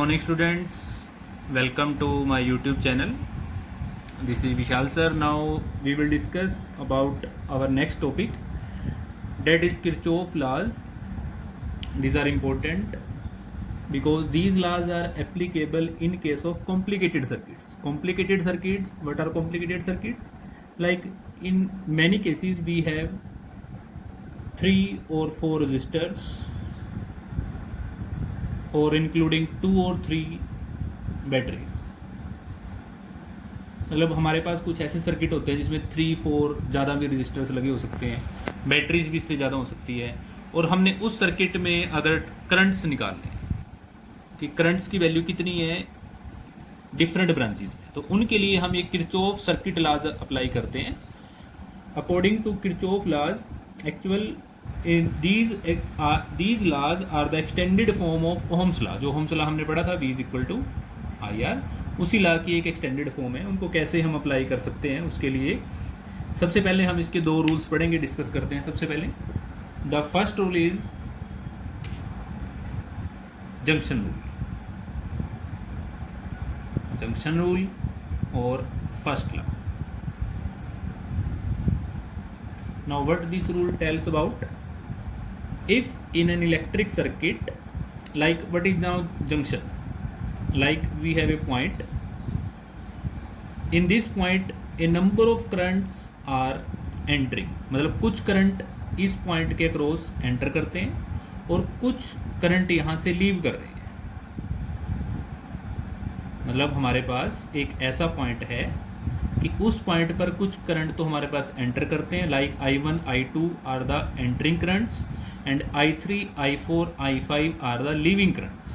morning students, welcome to my YouTube channel. This is Vishal sir. Now we will discuss about our next topic, that is Kirchhoff laws. These are important because these laws are applicable in case of complicated circuits. Complicated circuits, what are complicated circuits? Like in many cases we have 3 or 4 resistors, और including 2 और 3 batteries. मतलब हमारे पास कुछ ऐसे circuit होते हैं जिसमें 3-4 ज़्यादा भी रजिस्टर्स लगे हो सकते हैं, बैटरीज भी इससे ज़्यादा हो सकती है, और हमने उस सर्किट में अगर करंट्स निकालने कि करंट्स की वैल्यू कितनी है डिफरेंट ब्रांचेस में, तो उनके लिए हम एक किरचॉफ सर्किट लॉज अप्लाई करते हैं. According to Kirchhoff laws actual these laws are the extended form of Ohm's law. जो Ohm's law हमने पढ़ा था V = IR, उसी लॉ की एक एक्सटेंडेड फॉर्म है. उनको कैसे हम अप्लाई कर सकते हैं, उसके लिए सबसे पहले हम इसके 2 रूल्स पढ़ेंगे, डिस्कस करते हैं. सबसे पहले the first rule is junction rule. Junction rule और first law. Now what this rule tells about, if in an electric circuit, like what is now junction, like we have a point, in this point a number of currents are entering, मतलब कुछ current इस point के cross enter करते हैं और कुछ current यहाँ से लीव कर रहे हैं. मतलब हमारे पास एक ऐसा पॉइंट है कि उस पॉइंट पर कुछ करंट तो हमारे पास एंटर करते हैं, like I1 I2 are the entering currents and I3 I4 I5 are the leaving currents.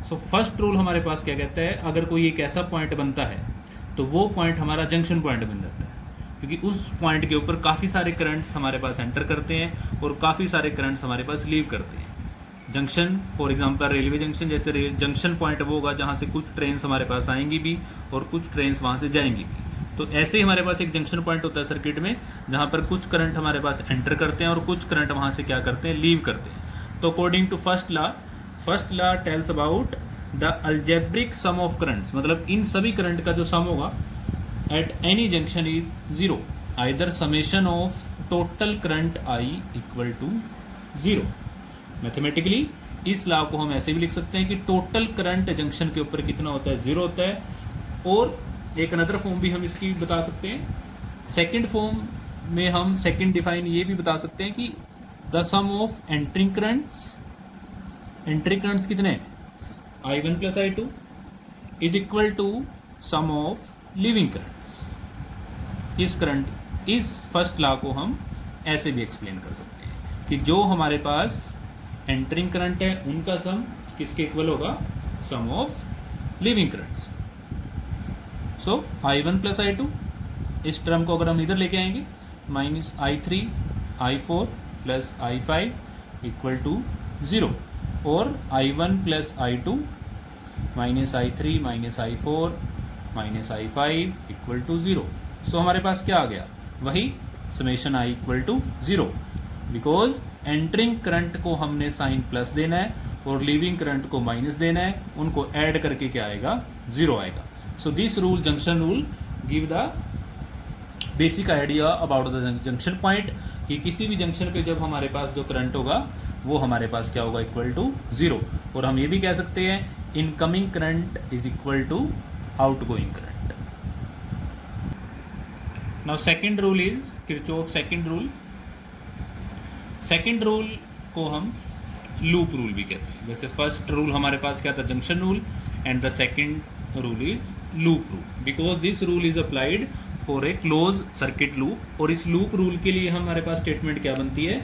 So first rule हमारे पास क्या कहता है, अगर कोई एक ऐसा पॉइंट बनता है तो वो पॉइंट हमारा जंक्शन पॉइंट बन जाता है, क्योंकि उस पॉइंट के ऊपर काफ़ी सारे करंट्स हमारे पास एंटर करते हैं और काफ़ी सारे करंट्स हमारे पास लीव करते हैं. Junction for example railway junction, जैसे जंक्शन पॉइंट वो होगा जहाँ से कुछ ट्रेन हमारे पास आएंगी भी और कुछ ट्रेन वहाँ से जाएंगी भी. तो ऐसे ही हमारे पास एक जंक्शन पॉइंट होता है सर्किट में, जहाँ पर कुछ करंट हमारे पास एंटर करते हैं और कुछ करंट वहाँ से क्या करते हैं, लीव करते हैं. तो according to first law tells about the algebraic sum of currents, मतलब इन सभी करंट का जो सम होगा at any junction is 0, either summation of total current I = 0. Mathematically इस लॉ को हम ऐसे भी लिख सकते हैं कि टोटल करंट जंक्शन के ऊपर कितना होता है, 0 होता है. और एक अनदर फॉर्म भी हम इसकी बता सकते हैं. सेकंड फॉर्म में हम सेकंड डिफाइन ये भी बता सकते हैं कि the sum of entering currents कितने हैं, I1 + I2 is equal to sum of leaving currents. इस फर्स्ट लॉ को हम ऐसे भी एक्सप्लेन कर सकते हैं कि जो हमारे पास एंटरिंग करंट है उनका सम किसके इक्वल होगा, sum of leaving currents. So I1 + I2, इस टर्म को अगर हम इधर लेके आएंगे, -I3 I4 + I5 = 0, और I1 + I2 -I3 -I4 -I5 = 0. सो हमारे पास क्या आ गया, वही summation I = 0, because entering current को हमने साइन प्लस देना है और लीविंग करंट को माइनस देना है, उनको ऐड करके क्या आएगा, 0 आएगा. So this rule, junction rule, give the basic idea about the junction point, कि किसी भी जंक्शन पे जब हमारे पास जो करंट होगा वो हमारे पास क्या होगा, = 0. और हम ये भी कह सकते हैं incoming current is equal to outgoing current. Now second rule is Kirchhoff second rule. Second rule को हम लूप रूल भी कहते हैं. जैसे फर्स्ट रूल हमारे पास क्या था, junction rule, and the second rule is loop rule, because this rule is applied for a close circuit loop. और इस लूप रूल के लिए हमारे पास स्टेटमेंट क्या बनती है,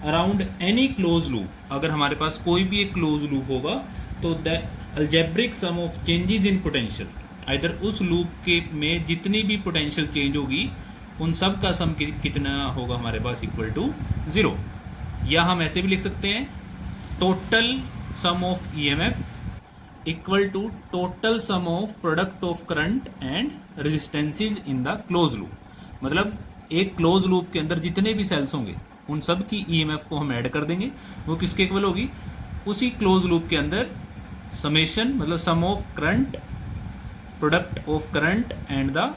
अराउंड एनी क्लोज लूप, अगर हमारे पास कोई भी एक क्लोज लूप होगा तो the algebraic sum of changes in potential, either उस लूप के में जितनी भी पोटेंशियल चेंज होगी उन सब का सम कितना होगा हमारे पास, = 0. या हम ऐसे भी लिख सकते हैं total sum of EMF equal to total sum of product of current and resistances in the close loop. मतलब एक क्लोज लूप के अंदर जितने भी सेल्स होंगे उन सब की EMF को हम ऐड कर देंगे, वो किसके इक्वल होगी, उसी क्लोज लूप के अंदर समेशन मतलब sum of current, product of current and the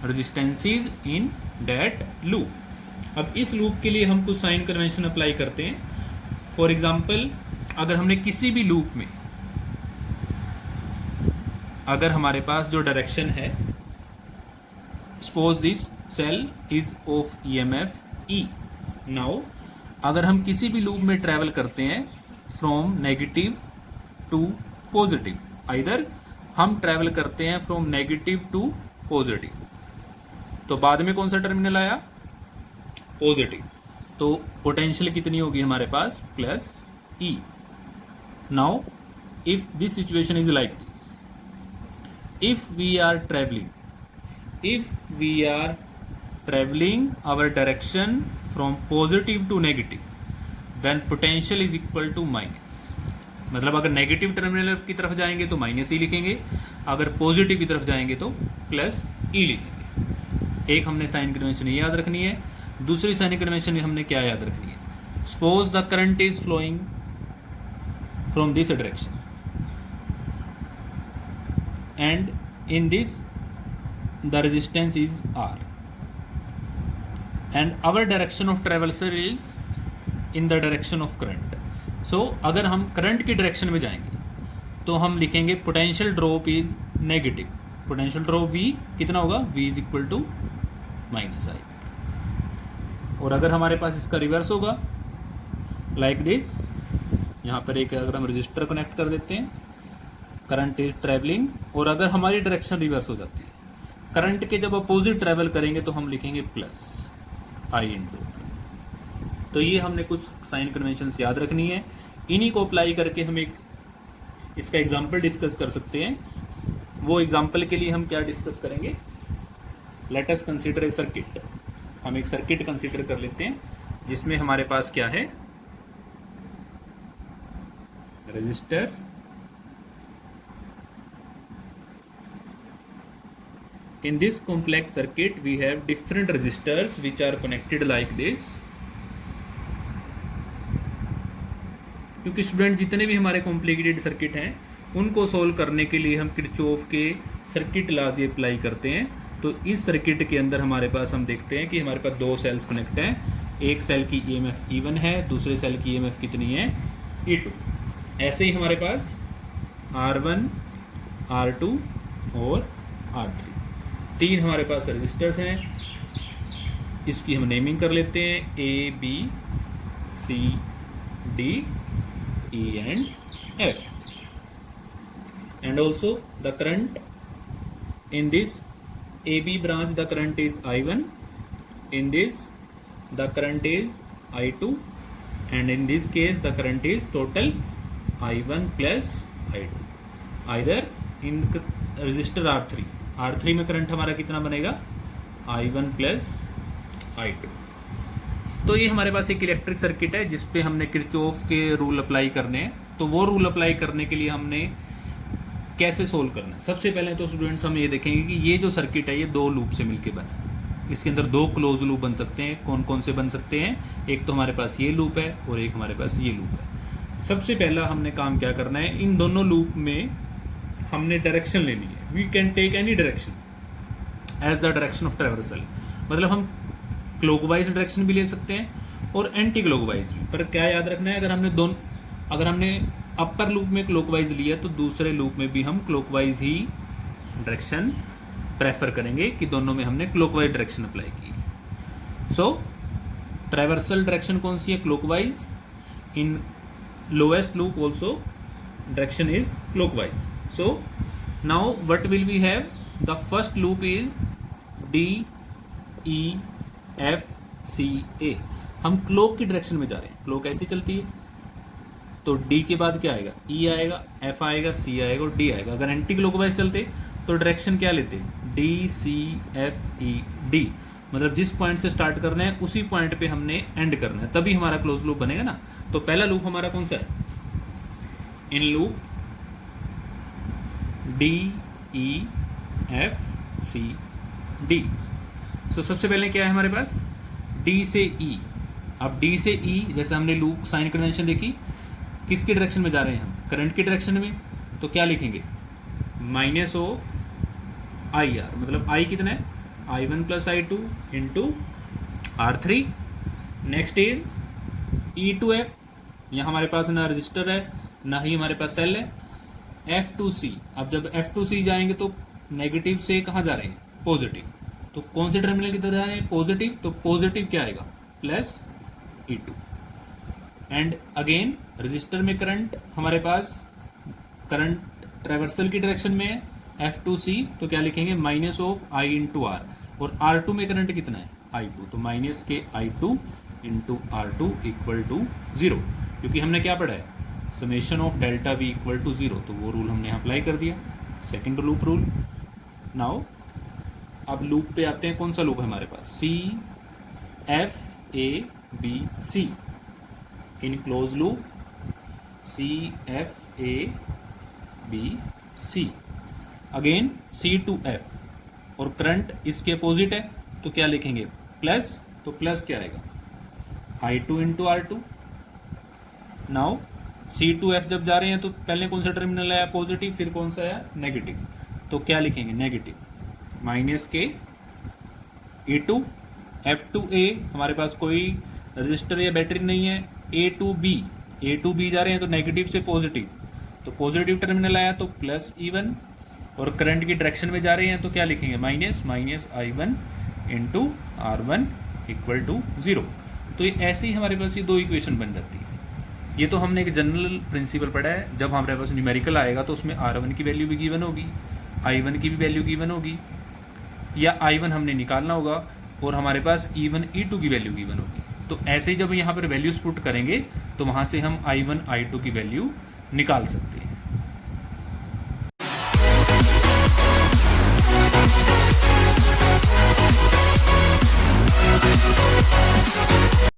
resistances in that loop. अब इस लूप के लिए हम कुछ साइन कन्वेंशन अप्लाई करते हैं। फॉर एग्जांपल, अगर हमने किसी भी लूप में, अगर हमारे पास जो डायरेक्शन है, suppose this cell is of EMF E. Now अगर हम किसी भी लूप में ट्रेवल करते हैं from negative to positive, either हम ट्रेवल करते हैं फ्रॉम नेगेटिव टू पॉजिटिव, तो बाद में कौन सा टर्मिनल आया, पॉजिटिव, तो पोटेंशियल कितनी होगी हमारे पास, plus E. Now if this situation is like this, if we are traveling our direction from positive to negative, then potential is equal to minus। मतलब अगर नेगेटिव टर्मिनल की तरफ जाएंगे तो माइनस ई लिखेंगे, अगर पॉजिटिव की तरफ जाएंगे तो प्लस ई लिखेंगे। एक हमने साइन कन्वेंशन याद रखनी है। दूसरी साइन कन्वेंशन हमने क्या याद रखनी है, suppose the current is flowing from this direction and in this the resistance is R and our direction of traversal is in the direction of current। so अगर हम करंट की डायरेक्शन में जाएंगे तो हम लिखेंगे potential drop is negative, potential drop V कितना होगा, V is equal to minus I. और अगर हमारे पास इसका रिवर्स होगा लाइक दिस, यहाँ पर एक अगर हम रजिस्टर कनेक्ट कर देते हैं, करंट इज ट्रैवलिंग, और अगर हमारी डायरेक्शन रिवर्स हो जाती है, करंट के जब अपोजिट ट्रैवल करेंगे तो हम लिखेंगे प्लस आई इंटू। तो ये हमने कुछ साइन कन्वेंशंस याद रखनी है, इन्हीं को अप्लाई करके हम एक इसका एग्जांपल डिस्कस कर सकते हैं। वो एग्जांपल के लिए हम क्या डिस्कस करेंगे, let us consider a circuit. हम एक सर्किट कंसीडर कर लेते हैं जिसमें हमारे पास क्या है, register, in this complex circuit we have different resistors which are connected like this। क्योंकि स्टूडेंट जितने भी हमारे कॉम्प्लिकेटेड सर्किट हैं उनको सोल्व करने के लिए हम किरचॉफ के सर्किट लॉज ये अप्लाई करते हैं। तो इस सर्किट के अंदर हमारे पास हम देखते हैं कि हमारे पास दो सेल्स कनेक्ट हैं, एक सेल की ईएमएफ E1 है, दूसरे सेल की ईएमएफ कितनी है, E2। ऐसे ही हमारे पास R1, R2 और R3 तीन हमारे पास रजिस्टर्स हैं। इसकी हम नेमिंग कर लेते हैं A, B, C, D, E and F। and also the current in this AB branch, the current is I1, in this the current is I2, and in this case the current is total I1 plus I2। either in resistor R3 में current हमारा कितना बनेगा, I1 plus I2। तो ये हमारे पास एक electric circuit है जिस पे हमने किरचॉफ के रूल अप्लाई करने हैं। तो वो रूल अप्लाई करने के लिए हमने कैसे सोल्व करना है, सबसे पहले तो स्टूडेंट्स हम ये देखेंगे कि ये जो सर्किट है ये दो लूप से मिलके बना है। इसके अंदर दो क्लोज लूप बन सकते हैं। कौन कौन से बन सकते हैं, एक तो हमारे पास ये लूप है और एक हमारे पास ये लूप है। सबसे पहला हमने काम क्या करना है, इन दोनों लूप में हमने डायरेक्शन लेनी है। We can take any direction as the direction of traversal, मतलब हम क्लॉकवाइज डायरेक्शन भी ले सकते हैं और एंटी क्लॉकवाइज भी। पर क्या याद रखना है, अगर हमने अपर लूप में क्लॉकवाइज लिया तो दूसरे लूप में भी हम क्लॉकवाइज ही डायरेक्शन प्रेफर करेंगे कि दोनों में हमने क्लॉकवाइज डायरेक्शन अप्लाई की। सो ट्रैवर्सल डायरेक्शन कौन सी है, clockwise. In lowest loop also direction is clockwise. So now what will we have, the first loop is D, E, F, C, A। हम clock की डायरेक्शन में जा रहे हैं, क्लॉक ऐसी चलती है तो D के बाद क्या आएगा, E आएगा, F आएगा, C आएगा और D आएगा। अगर एंटी क्लॉकवाइज चलते तो डायरेक्शन क्या लेते, D, C, F, E, D। मतलब जिस पॉइंट से स्टार्ट करना है उसी पॉइंट पे हमने एंड करना है, तभी हमारा क्लोज लूप बनेगा ना। तो पहला लूप हमारा कौन सा है, in loop D, E, F, C, D। सो सबसे पहले क्या है हमारे पास, D से E। अब D से E जैसे हमने लूप साइन कन्वेंशन देखी, किसकी डायरेक्शन में जा रहे हैं हम, करंट की डायरेक्शन में। तो क्या लिखेंगे, माइनस ऑफ आई आर, मतलब आई कितना है, I one plus I two into R three. Next is E to F, यहाँ हमारे पास ना रजिस्टर है ना ही हमारे पास सेल है। एफ टू सी, अब जब एफ टू सी जाएंगे तो नेगेटिव से कहाँ जा रहे हैं, पॉजिटिव, तो कौन से टर्मिनल की तरफ जा रहे हैं, पॉजिटिव, तो पॉजिटिव क्या आएगा, plus E two. And again resistor में करंट हमारे पास करंट ट्रेवर्सल की डायरेक्शन में है, एफ टू सी, तो क्या लिखेंगे, minus of I into R, और आर टू में करंट कितना है, आई टू, तो माइनस के I two into R two equal to zero, क्योंकि हमने क्या पढ़ा है, summation of delta V equal to zero, तो वो रूल हमने अप्लाई कर दिया, सेकेंड लूप रूल। नाउ अब लूप पे आते हैं, कौन सा लूप है हमारे पास, C F A B C, in close loop C F A B C, again C to F, और करंट इसके अपोजिट है, तो क्या लिखेंगे, प्लस, तो प्लस क्या आएगा, I two into R two. Now C to F जब जा रहे हैं तो पहले कौन सा टर्मिनल आया, पॉजिटिव, फिर कौन सा आया, नेगेटिव, तो क्या लिखेंगे, नेगेटिव, माइनस के A to, F to A, हमारे पास कोई रजिस्टर या बैटरी नहीं है, A to B, A to B जा रहे हैं तो नेगेटिव से पॉजिटिव, तो पॉजिटिव टर्मिनल आया तो प्लस ई वन, और करंट की डायरेक्शन में जा रहे हैं तो क्या लिखेंगे, minus minus I one into R one equal to zero. तो ये ऐसे ही हमारे पास ये दो इक्वेशन बन जाती है। ये तो हमने एक जनरल प्रिंसिपल पढ़ा है, जब हमारे पास न्यूमेरिकल आएगा तो उसमें आर वन की वैल्यू भी गिवन होगी, आई वन की भी वैल्यू गिवन होगी, या आई वन हमने निकालना होगा और हमारे पास ई वन ई टू की वैल्यू गिवन होगी। तो ऐसे ही जब यहाँ पर वैल्यूज पुट करेंगे तो वहाँ से हम आई वन आई टू की वैल्यू निकाल सकते हैं।